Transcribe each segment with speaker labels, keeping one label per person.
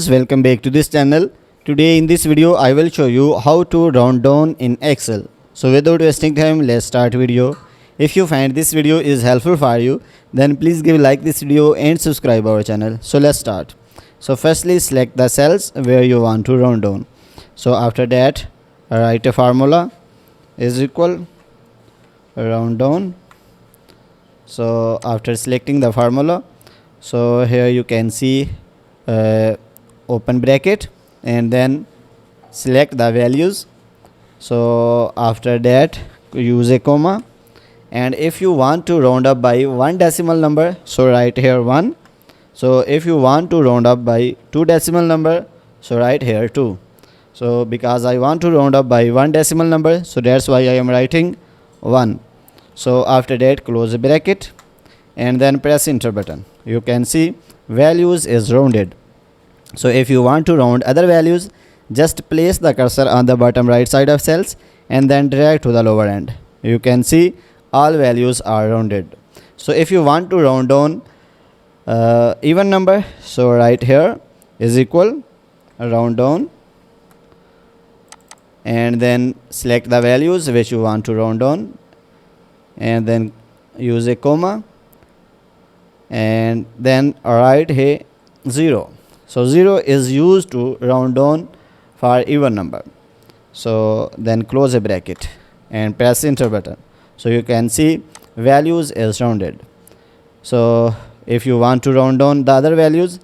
Speaker 1: Welcome back to this channel. Today in this video I will show you how to round down in Excel. So without wasting time, let's start video. If you find this video is helpful for you, then please give like this video and subscribe our channel. So let's start. So firstly select the cells where you want to round down. So after that write a formula is equal round down. So after selecting the formula, so here you can see open bracket and then select the values. So after that use a comma, and if you want to round up by one decimal number, so write here 1. So if you want to round up by two decimal number, so write here 2. So because I want to round up by one decimal number, so that's why I am writing 1. So after that close the bracket and then press enter button. You can see values is rounded. So if you want to round other values, just place the cursor on the bottom right side of cells and then drag to the lower end. You can see all values are rounded. So if you want to round down even number, so write here is equal round down and then select the values which you want to round down and then use a comma and then write here 0. So 0 is used to round down for even number. So then close a bracket and press enter button. So you can see values is rounded. So if you want to round down the other values,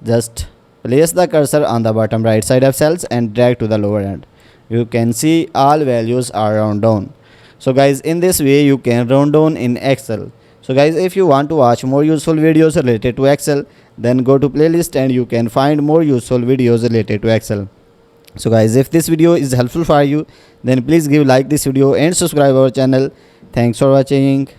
Speaker 1: just place the cursor on the bottom right side of cells and drag to the lower end. You can see all values are round down. So guys, in this way you can round down in Excel. So guys, if you want to watch more useful videos related to Excel, then go to playlist and you can find more useful videos related to Excel. So guys, if this video is helpful for you, then please give like this video and subscribe our channel. Thanks for watching.